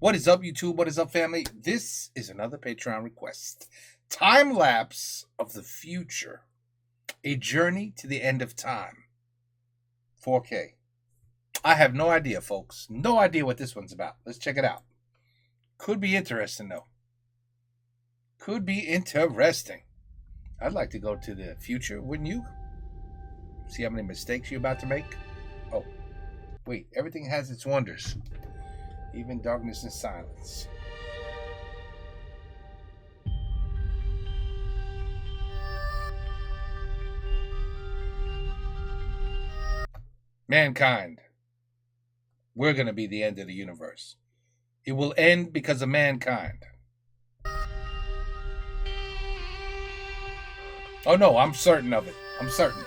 What is up, YouTube? What is up, family? This is another Patreon request. Time lapse of the future. A journey to the end of time. 4K. I have no idea, folks. No idea what this one's about. Let's check it out. Could be interesting, though. Could be interesting. I'd like to go to the future, wouldn't you? See how many mistakes you're about to make? Oh, wait. Everything has its wonders. Even darkness and silence. Mankind. We're going to be the end of the universe. It will end because of mankind. Oh no, I'm certain of it. I'm certain.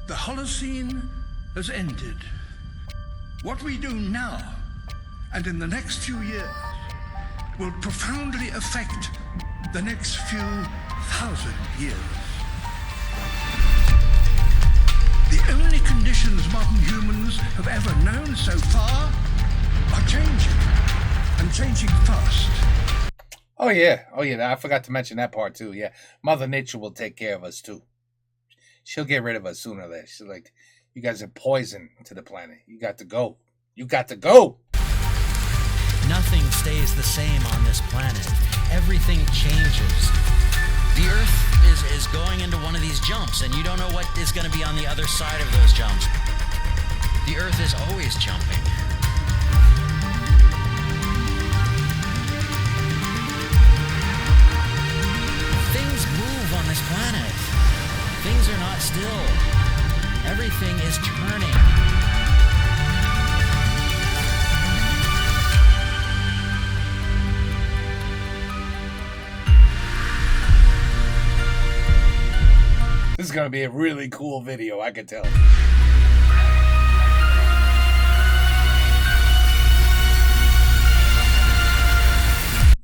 The Holocene has ended. What we do now and in the next few years will profoundly affect the next few thousand years. The only conditions modern humans have ever known so far are changing, and changing fast. Oh yeah, I forgot to mention that part too. Yeah, Mother Nature will take care of us too. She'll get rid of us sooner or later. She's like, you guys are poison to the planet. You got to go. You got to go. Nothing stays the same on this planet. Everything changes. The Earth is going into one of these jumps, and you don't know what is going to be on the other side of those jumps. The Earth is always jumping. Things move on this planet. Things are not still. Everything is turning. This is going to be a really cool video, I can tell.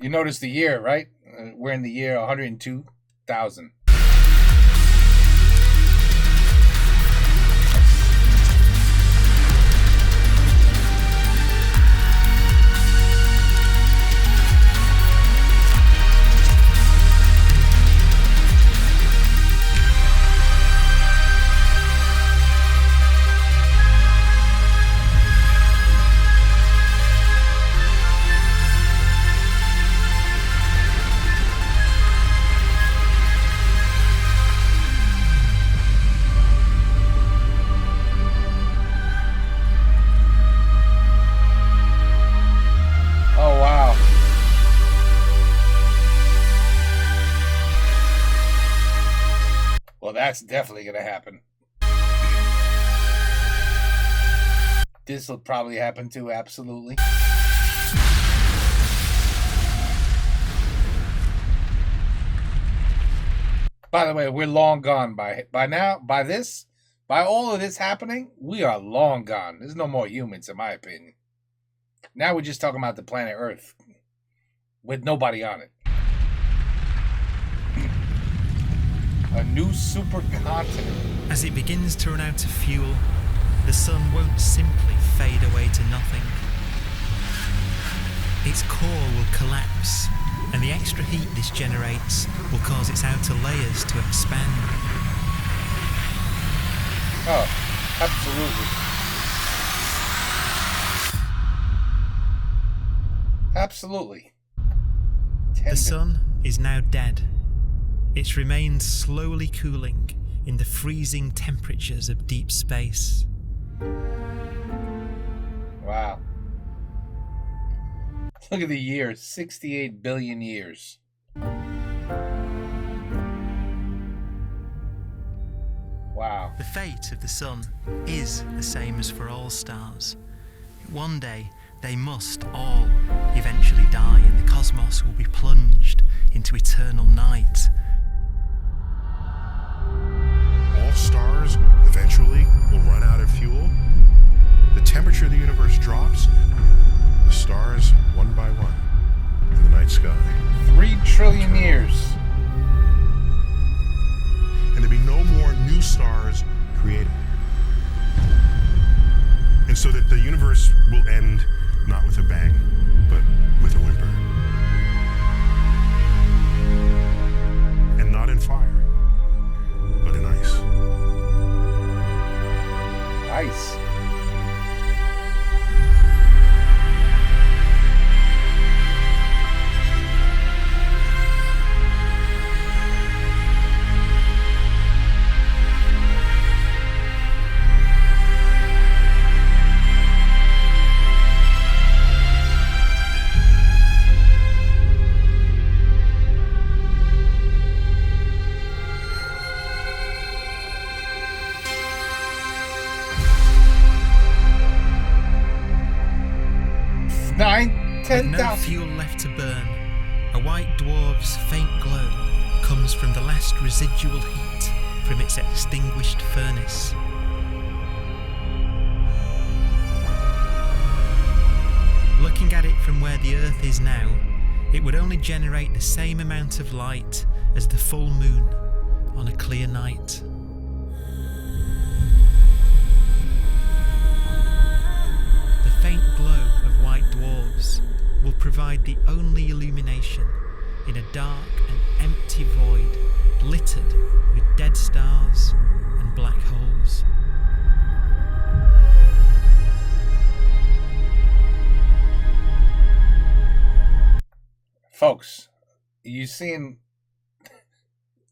You notice the year, right? We're in the year 102,000. Well, that's definitely going to happen. This will probably happen too, absolutely. By the way, we're long gone by now. By all of this happening, we are long gone. There's no more humans, in my opinion. Now we're just talking about the planet Earth with nobody on it. A new supercontinent. As it begins to run out of fuel, the sun won't simply fade away to nothing. Its core will collapse, and the extra heat this generates will cause its outer layers to expand. Oh, absolutely. Absolutely. The sun is now dead. Its remains slowly cooling in the freezing temperatures of deep space. Wow. Look at the years, 68 billion years. Wow. The fate of the sun is the same as for all stars. One day, they must all eventually die, and the cosmos will be plunged into eternal night. All stars eventually stars created. And so that the universe will end not with a bang, but with a whimper. And not in fire, but in ice. Ice. With no fuel left to burn, a white dwarf's faint glow comes from the last residual heat from its extinguished furnace. Looking at it from where the Earth is now, it would only generate the same amount of light as the full moon on a clear night. The faint glow of white dwarfs will provide the only illumination in a dark and empty void littered with dead stars and black holes. Folks, are you seeing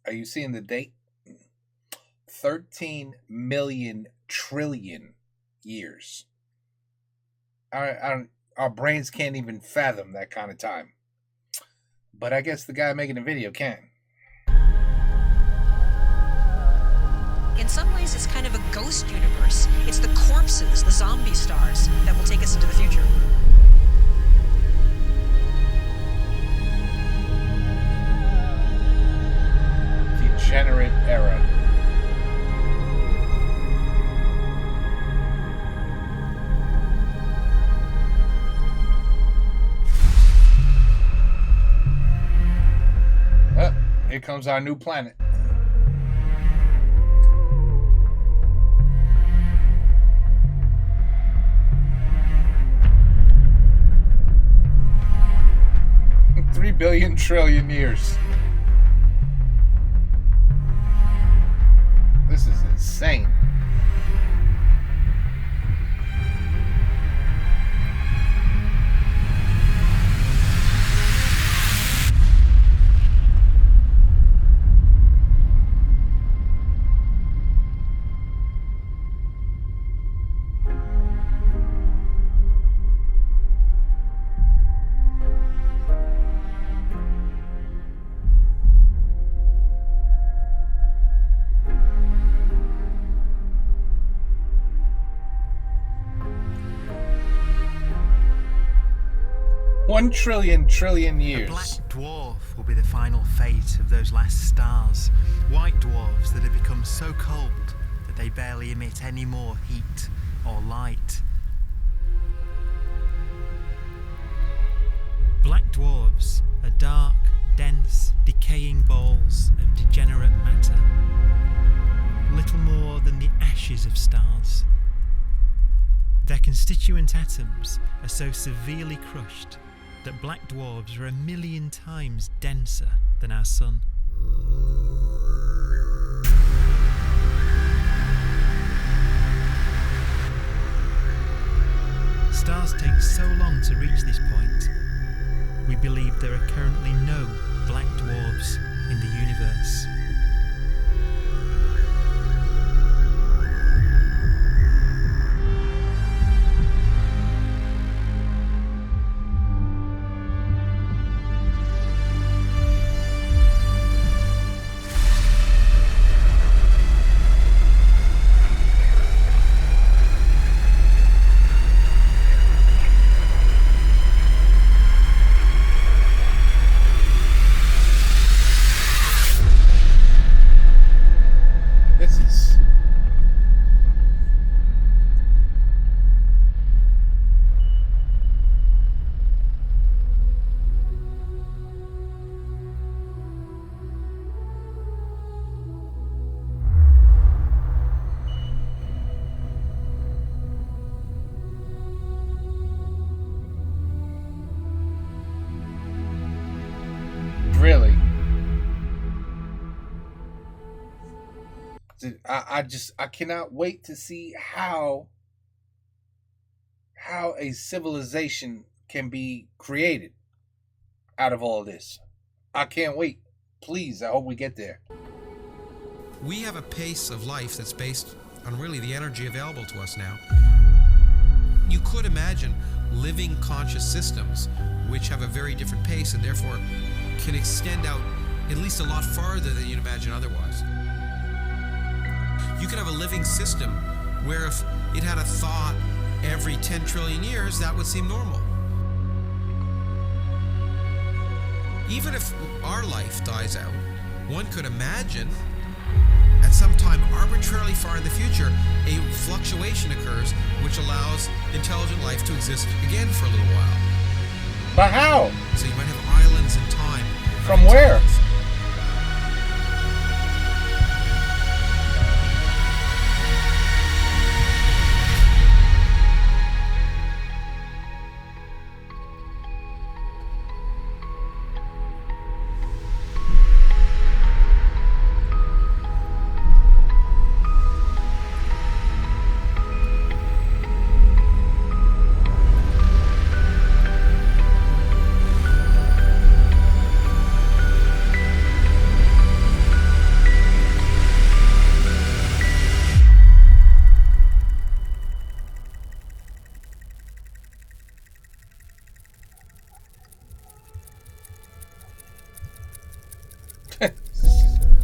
the date? 13 million trillion years. Our brains can't even fathom that kind of time. But I guess the guy making the video can. In some ways, it's kind of a ghost universe. It's the corpses, the zombie stars, that will take us into the future. Degenerate era. Here comes our new planet. $3 billion trillion years. This is insane. $1 trillion years. A black dwarf will be the final fate of those last stars. White dwarfs that have become so cold that they barely emit any more heat or light. Black dwarfs are dark, dense, decaying balls of degenerate matter, little more than the ashes of stars. Their constituent atoms are so severely crushed that black dwarfs are 1 million times denser than our sun. Stars take so long to reach this point, we believe there are currently no black dwarfs in the universe. I cannot wait to see how a civilization can be created out of all this. I can't wait. Please, I hope we get there. We have a pace of life that's based on really the energy available to us now. You could imagine living conscious systems which have a very different pace and therefore can extend out at least a lot farther than you'd imagine otherwise. You could have a living system where if it had a thought every 10 trillion years, that would seem normal. Even if our life dies out, one could imagine at some time arbitrarily far in the future, a fluctuation occurs which allows intelligent life to exist again for a little while. But how? So you might have islands in time. From where?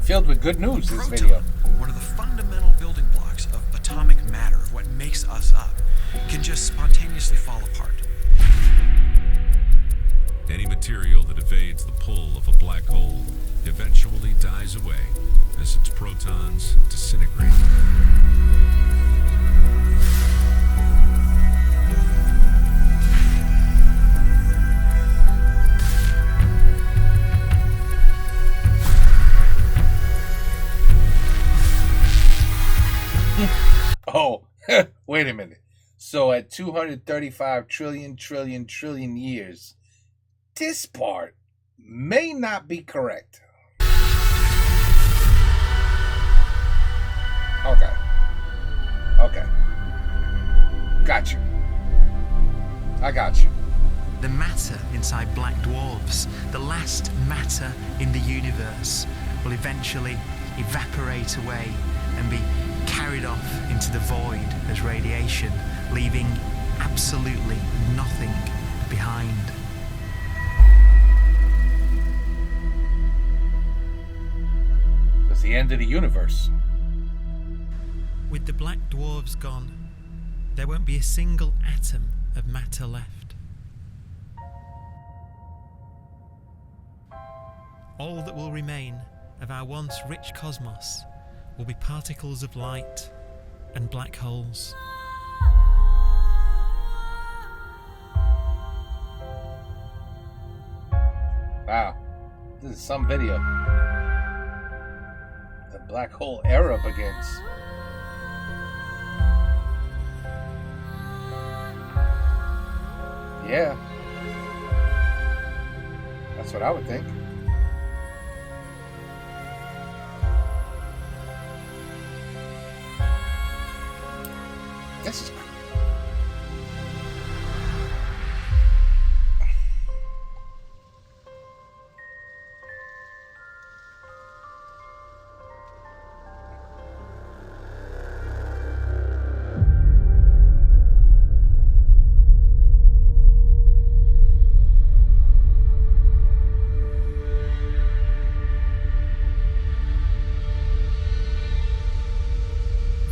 Filled with good news, this video. One of the fundamental building blocks of atomic matter, what makes us up, can just spontaneously fall apart. Any material that evades the pull of a black hole eventually dies away as its protons disintegrate. Oh, wait a minute. So at 235 trillion years, this part may not be correct. Okay. Got you. I got you. The matter inside black dwarfs, the last matter in the universe, will eventually evaporate away and be carried off into the void as radiation, leaving absolutely nothing behind. That's the end of the universe. With the black dwarfs gone, there won't be a single atom of matter left. All that will remain of our once rich cosmos will be particles of light and black holes. Wow, this is some video. The black hole era begins. Yeah. That's what I would think. This is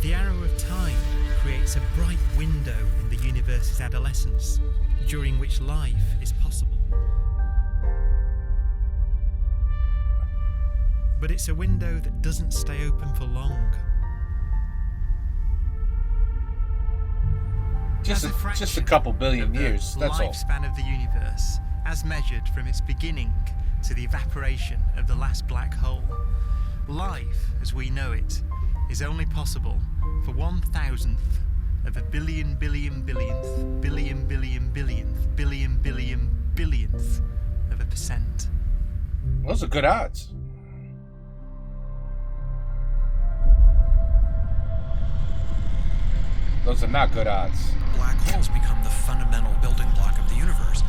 The arrow of time creates a bright window in the universe's adolescence, during which life is possible. But it's a window that doesn't stay open for long. just a couple billion years, that's all. Lifespan of the universe, as measured from its beginning to the evaporation of the last black hole. Life, as we know it, is only possible for 1,000th of a billion billionth of a percent. Those are good odds. Those are not good odds. Black holes become the fundamental building block of the universe.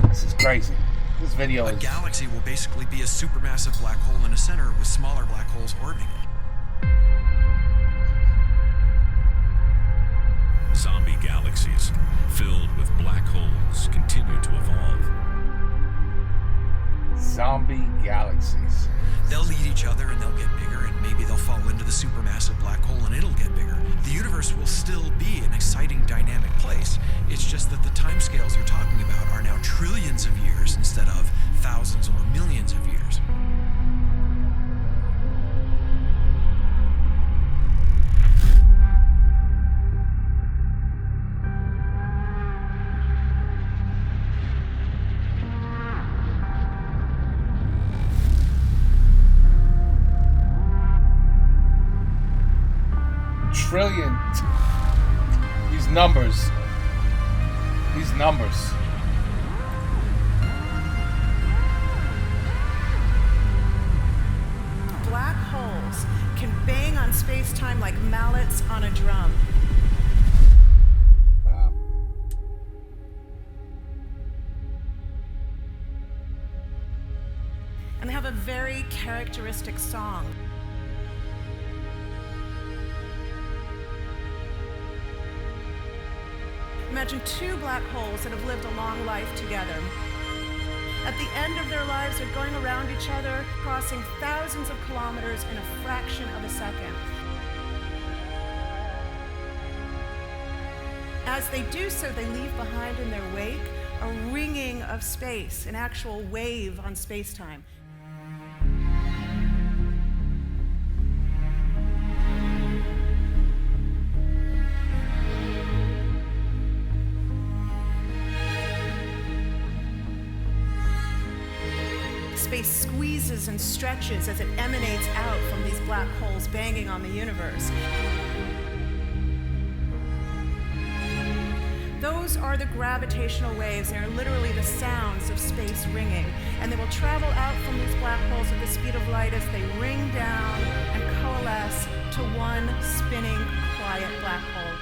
This is crazy. This video A is... galaxy will basically be a supermassive black hole in a center with smaller black holes orbiting it. Zombie galaxies filled with black holes continue to evolve. Zombie galaxies. They'll eat each other and they'll get bigger, and maybe they'll fall into the supermassive black hole and it'll get bigger. The universe will still be an exciting, dynamic place. It's just that the timescales you're talking about are now trillions of years instead of thousands or millions of years. Trillion. These numbers. Black holes can bang on space-time like mallets on a drum. Wow. And they have a very characteristic song. Imagine two black holes that have lived a long life together. At the end of their lives, they're going around each other, crossing thousands of kilometers in a fraction of a second. As they do so, they leave behind in their wake a ringing of space, an actual wave on space-time. Space squeezes and stretches as it emanates out from these black holes banging on the universe. Those are the gravitational waves. They are literally the sounds of space ringing. And they will travel out from these black holes at the speed of light as they ring down and coalesce to one spinning, quiet black hole.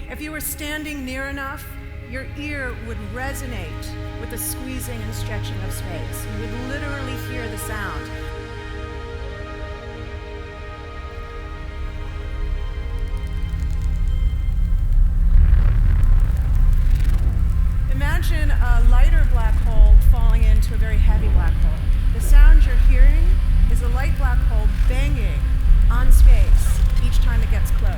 If you were standing near enough, your ear would resonate with the squeezing and stretching of space. You would literally hear the sound. Imagine a lighter black hole falling into a very heavy black hole. The sound you're hearing is a light black hole banging on space each time it gets close.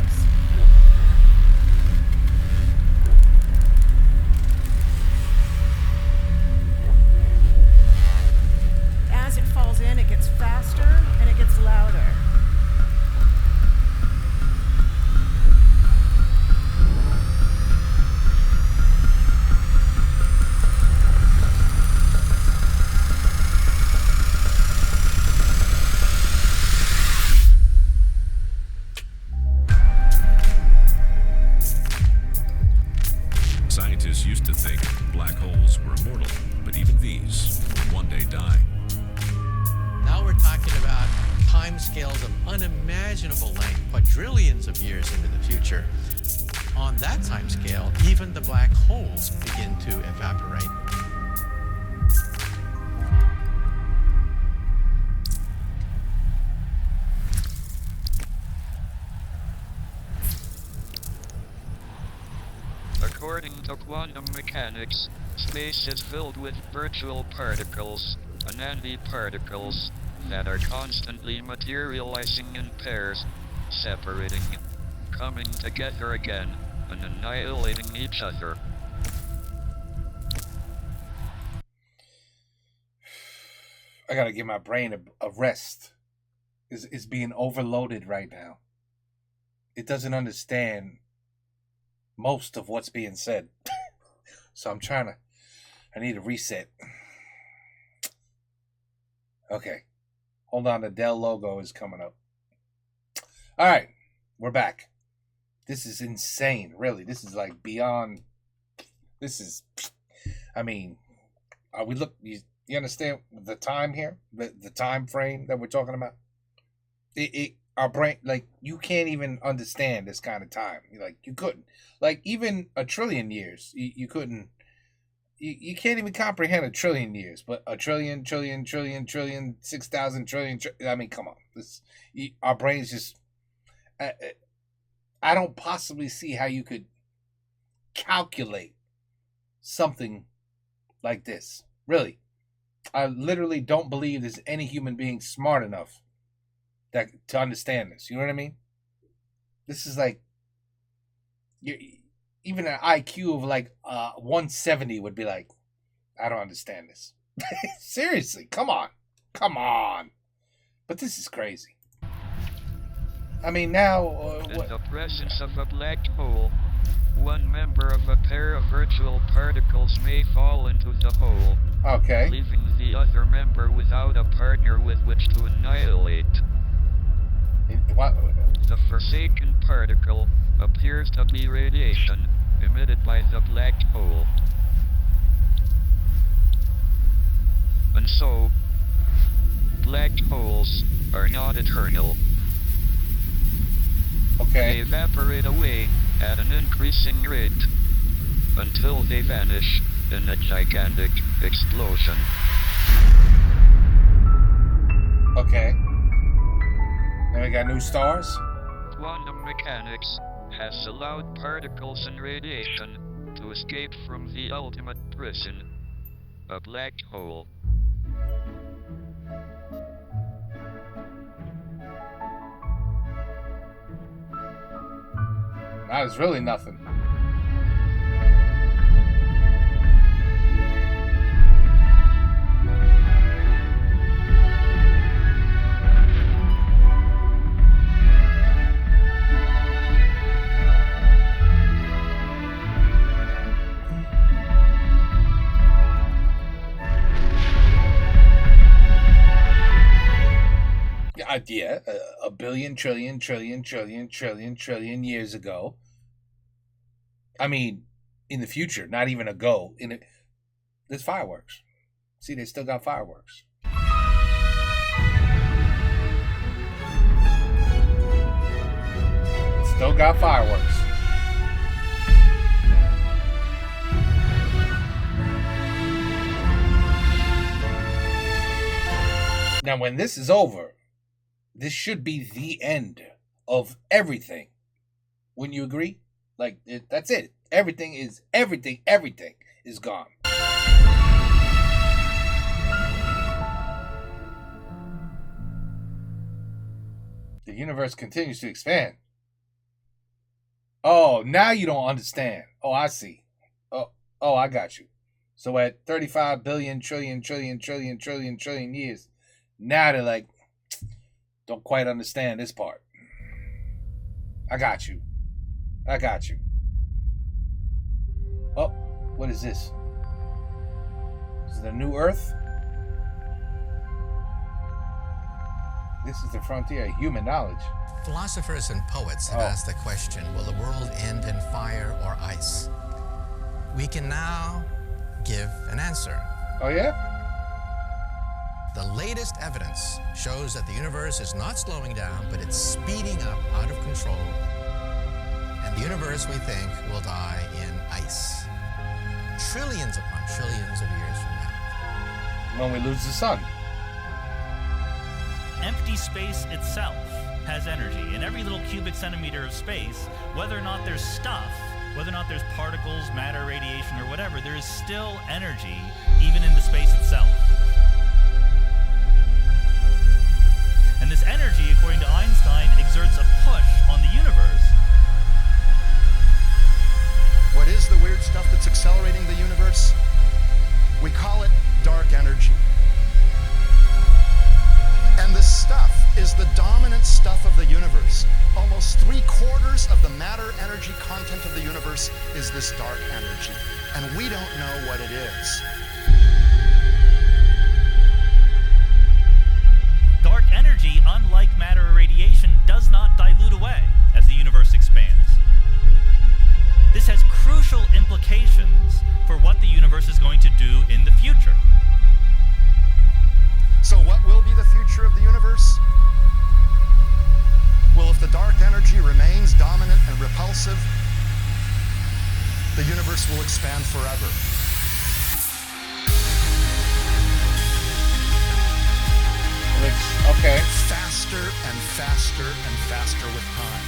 As it falls in, it gets faster and it gets louder. Scientists used to think black holes were immortal, but even these will one day die. Now we're talking about timescales of unimaginable length, quadrillions of years into the future. On that timescale, even the black holes begin to evaporate. According to quantum mechanics, space is filled with virtual particles and antiparticles that are constantly materializing in pairs, separating, coming together again, and annihilating each other. I gotta give my brain a rest. It's being overloaded right now. It doesn't understand most of what's being said. So I need a reset. Okay. Hold on, the Dell logo is coming up. All right, we're back. This is insane, really. This is like beyond. This is, I mean, You understand the time here? The time frame that we're talking about? Our brain, like, you can't even understand this kind of time. Like, you couldn't. Like, even a trillion years, you couldn't. You can't even comprehend a trillion years, but a trillion, 6,000 trillion. I mean, come on. Our brains just. I don't possibly see how you could calculate something like this. Really. I literally don't believe there's any human being smart enough to understand this. You know what I mean? This is like, even an IQ of like 170 would be like, I don't understand this. Seriously, come on. But this is crazy. I mean, now... In the presence of a black hole, one member of a pair of virtual particles may fall into the hole, okay, leaving the other member without a partner with which to annihilate. The forsaken particle appears to be radiation emitted by the black hole. And so, black holes are not eternal. Okay. They evaporate away at an increasing rate until they vanish in a gigantic explosion. Okay. Then we got new stars. Quantum mechanics has allowed particles and radiation to escape from the ultimate prison, a black hole. That is really nothing. Yeah, a billion, trillion years ago. I mean, in the future, not even ago. There's fireworks. See, they still got fireworks. Still got fireworks. Now, when this is over, this should be the end of everything. Wouldn't you agree? Like, that's it. Everything is gone. The universe continues to expand. Oh, now you don't understand. Oh, I see. Oh, I got you. So at 35 billion, trillion years, now they're like, don't quite understand this part. I got you. Oh, what is this? Is it a new Earth? This is the frontier of human knowledge. Philosophers and poets have asked the question, will the world end in fire or ice? We can now give an answer. Oh, yeah? The latest evidence shows that the universe is not slowing down, but it's speeding up out of control. And the universe, we think, will die in ice. Trillions upon trillions of years from now. When we lose the sun. Empty space itself has energy. In every little cubic centimeter of space, whether or not there's stuff, whether or not there's particles, matter, radiation, or whatever, there is still energy, even in the space itself. And this energy, according to Einstein, exerts a push on the universe. What is the weird stuff that's accelerating the universe? We call it dark energy. And this stuff is the dominant stuff of the universe. Almost 3/4 of the matter-energy content of the universe is this dark energy. And we don't know what it is. Dark energy, unlike matter or radiation, does not dilute away as the universe expands. This has crucial implications for what the universe is going to do in the future. future of the universe? Well, if the dark energy remains dominant and repulsive, the universe will expand forever. Okay. Faster and faster and faster with time.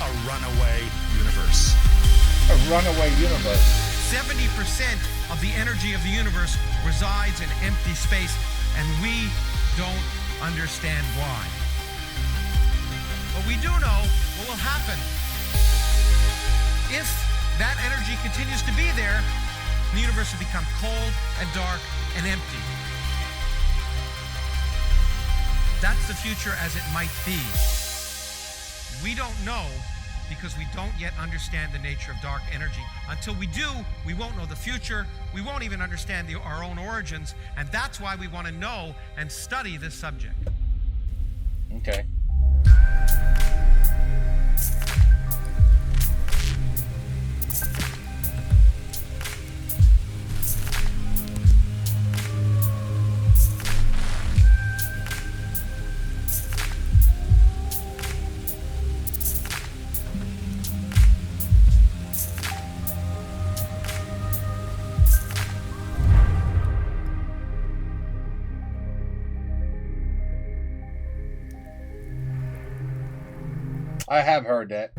A runaway universe. A runaway universe. 70% of the energy of the universe resides in empty space, and we don't understand why. But we do know what will happen. If that energy continues to be there, the universe will become cold and dark and empty. That's the future as it might be. We don't know because we don't yet understand the nature of dark energy. Until we do, we won't know the future. We won't even understand our own origins. And that's why we want to know and study this subject. Okay. I have heard that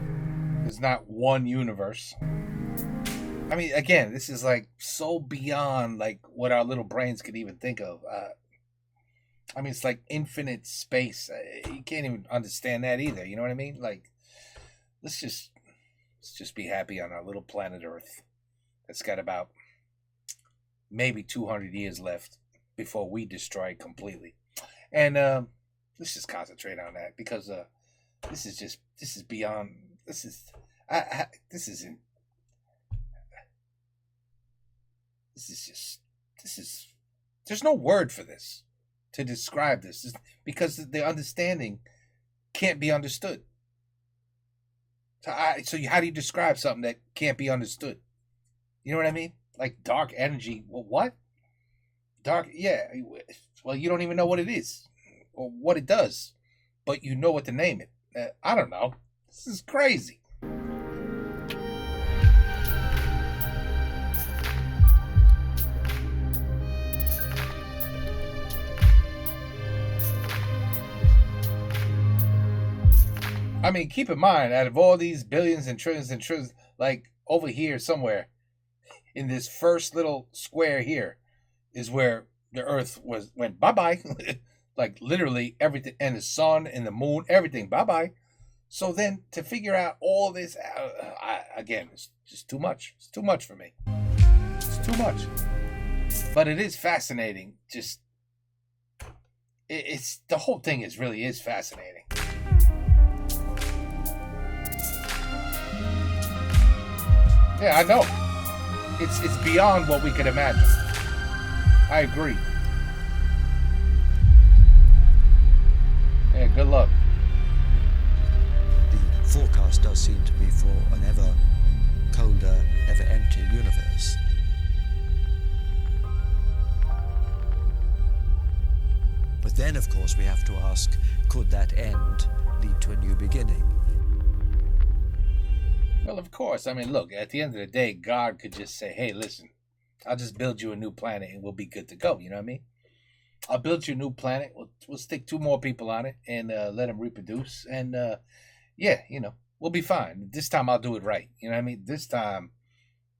there's not one universe. I mean, again, this is like so beyond like what our little brains could even think of. I mean, it's like infinite space. You can't even understand that either. You know what I mean? Like, let's just be happy on our little planet Earth. That's got about maybe 200 years left before we destroy it completely. And let's just concentrate on that because this is beyond. There's no word for this to describe this because the understanding can't be understood. So how do you describe something that can't be understood? You know what I mean? Like dark energy. Well, what? Dark, yeah. Well, you don't even know what it is or what it does, but you know what to name it. I don't know. This is crazy. I mean, keep in mind, out of all these billions and trillions, like over here somewhere, in this first little square here, is where the Earth went bye-bye. Like literally everything, and the sun and the moon, everything, bye-bye. So then to figure out all this, again, it's just too much. It's too much for me. It's too much. But it is fascinating. Just, it's the whole thing really is fascinating. Yeah, I know. It's beyond what we could imagine. I agree. Yeah, good luck. The forecast does seem to be for an ever colder, ever emptier universe. But then, of course, we have to ask, could that end lead to a new beginning? Well, of course. I mean, look, at the end of the day, God could just say, hey, listen, I'll just build you a new planet and we'll be good to go. You know what I mean? I'll build you a new planet. We'll stick 2 more people on it and let them reproduce. And, yeah, you know, we'll be fine. This time I'll do it right. You know what I mean? This time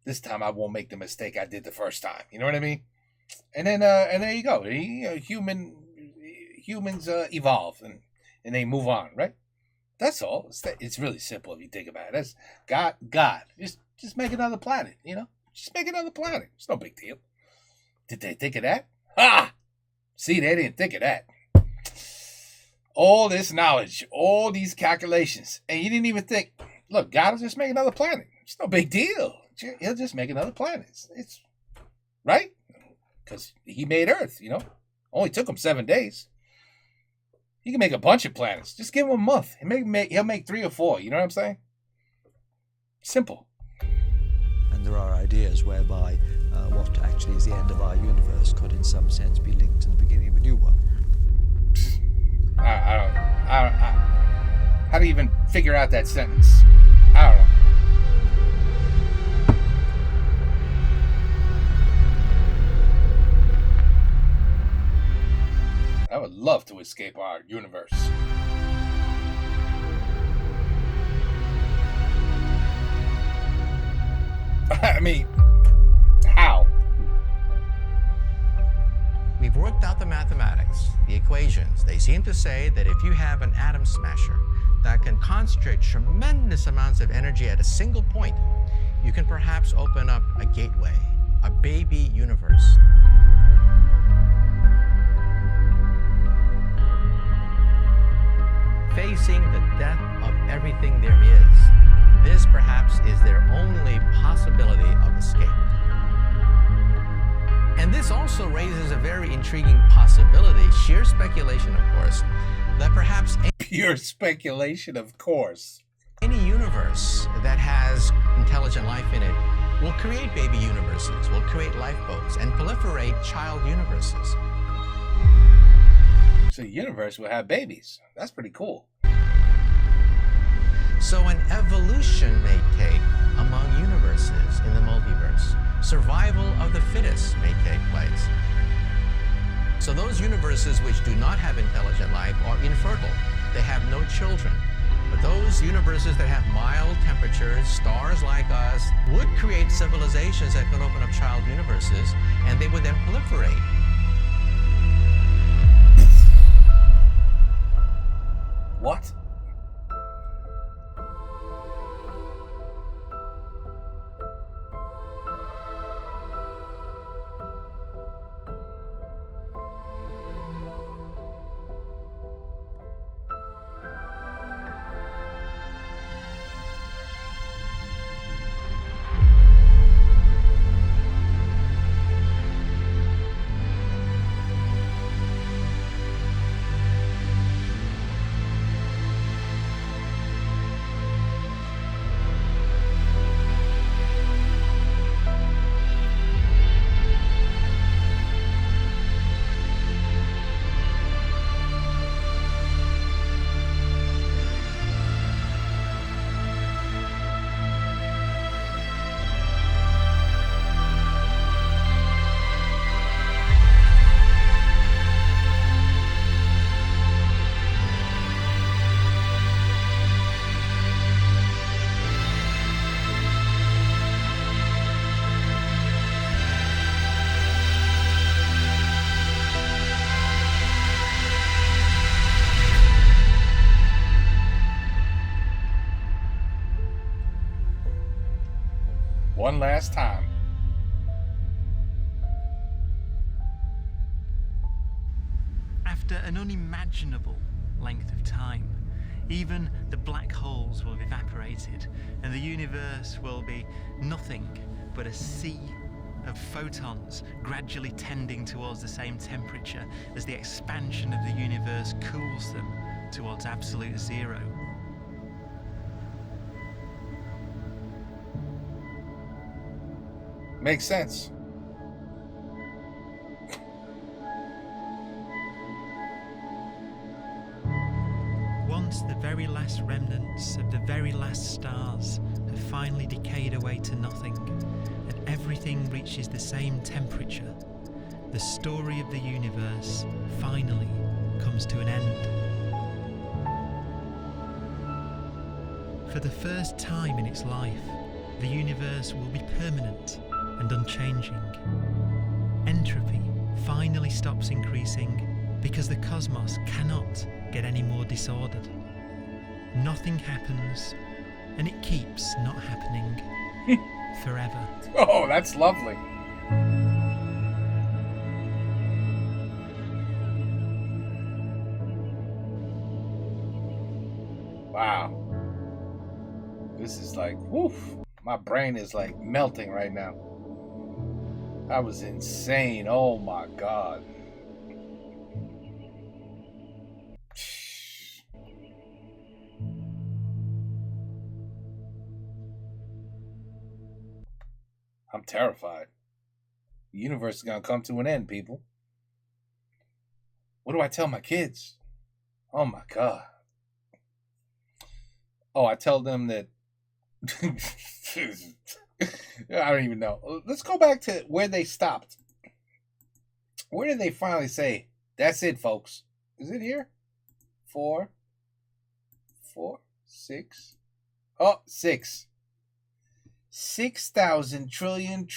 I won't make the mistake I did the first time. You know what I mean? And then, and there you go. Humans evolve and they move on, right? That's all. It's really simple if you think about it. That's God. Just make another planet, you know? Just make another planet. It's no big deal. Did they think of that? Ah! See, they didn't think of that. All this knowledge, all these calculations, and you didn't even think, look, God will just make another planet. It's no big deal. He'll just make another planet. It's right? Because he made Earth, you know? Only took him 7 days. He can make a bunch of planets. Just give him a month. He'll make 3 or 4. You know what I'm saying? Simple. And there are ideas whereby what actually is the end of our universe could in some sense be linked to the beginning of a new one. to even figure out that sentence. I don't know. I would love to escape our universe. I mean, how? We've worked out the mathematics, the equations. They seem to say that if you have an atom smasher that can concentrate tremendous amounts of energy at a single point, you can perhaps open up a gateway, a baby universe. Facing the death of everything there is, this perhaps is their only possibility of escape. And this also raises a very intriguing possibility, sheer speculation, of course, that perhaps pure speculation, of course, any universe that has intelligent life in it will create baby universes, will create lifeboats, and proliferate child universes. So the universe will have babies. That's pretty cool. So an evolution may take among universes in the multiverse. Survival of the fittest may take place. So those universes which do not have intelligent life are infertile. They have no children. But those universes that have mild temperatures, stars like us, would create civilizations that could open up child universes, and they would then proliferate. What? One last time. After an unimaginable length of time, even the black holes will have evaporated, and the universe will be nothing but a sea of photons gradually tending towards the same temperature as the expansion of the universe cools them towards absolute zero. Makes sense. Once the very last remnants of the very last stars have finally decayed away to nothing, and everything reaches the same temperature, the story of the universe finally comes to an end. For the first time in its life, the universe will be permanent and unchanging. Entropy finally stops increasing because the cosmos cannot get any more disordered. Nothing happens, and it keeps not happening forever. Oh, that's lovely. Wow. This is like, woof. My brain is like melting right now. That was insane. Oh my God. I'm terrified. The universe is going to come to an end, people. What do I tell my kids? Oh my God. Oh, I tell them that. I don't even know. Let's go back to where they stopped. Where did they finally say, that's it, folks? Is it here? 4, 6. Oh, 6. 6,000 trillion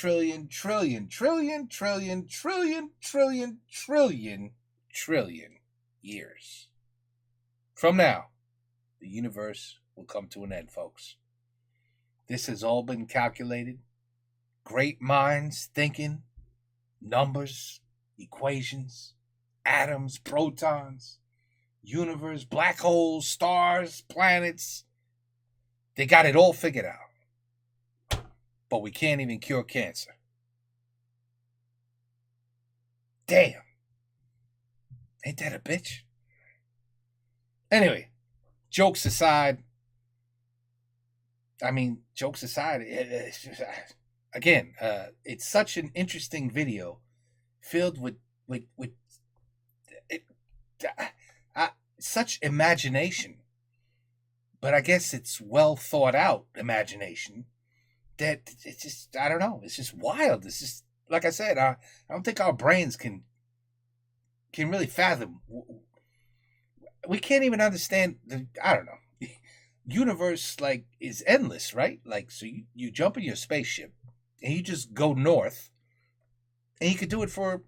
years. From now, the universe will come to an end, folks. This has all been calculated. Great minds thinking, numbers, equations, atoms, protons, universe, black holes, stars, planets. They got it all figured out. But we can't even cure cancer. Damn. Ain't that a bitch? Anyway, jokes aside. Again, it's such an interesting video filled with such imagination. But I guess it's well thought out imagination that it's just, I don't know, it's just wild. It's just, like I said, I don't think our brains can really fathom. We can't even understand I don't know. Universe, like, is endless, right? Like, so you jump in your spaceship and you just go north, and you could do it for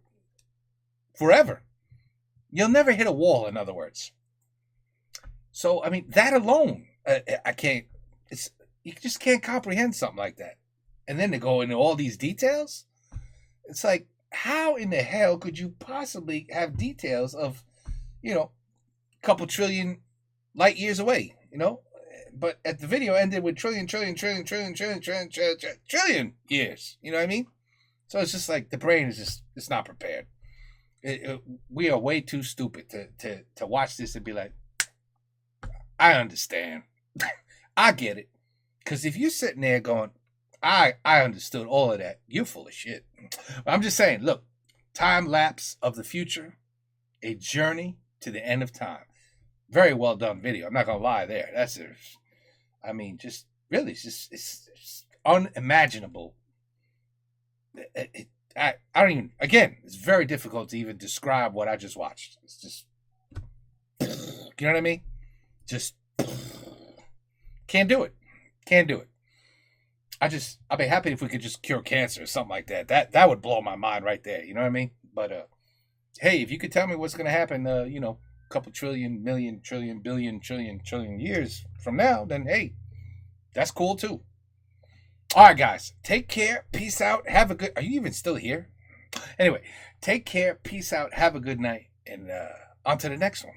forever. You'll never hit a wall, in other words. So, I mean, that alone, you just can't comprehend something like that. And then to go into all these details, it's like, how in the hell could you possibly have details of, a couple trillion light years away, But at the video ended with trillion years. You know what I mean? So it's just like the brain is just, it's not prepared. We are way too stupid to watch this and be like, I understand. I get it. Because if you're sitting there going, I understood all of that, you're full of shit. I'm just saying, look, time lapse of the future, a journey to the end of time. Very well done video. I'm not going to lie there. Just really, it's unimaginable. I don't even, again, it's very difficult to even describe what I just watched. It's just, you know what I mean? Just can't do it. I'd be happy if we could just cure cancer or something like that. That would blow my mind right there. You know what I mean? But, hey, if you could tell me what's going to happen, a couple trillion, million, trillion, billion, trillion years from now, then hey, that's cool too. All right, guys, take care. Peace out. Have a good, are you even still here? Anyway, take care. Peace out. Have a good night. And on to the next one.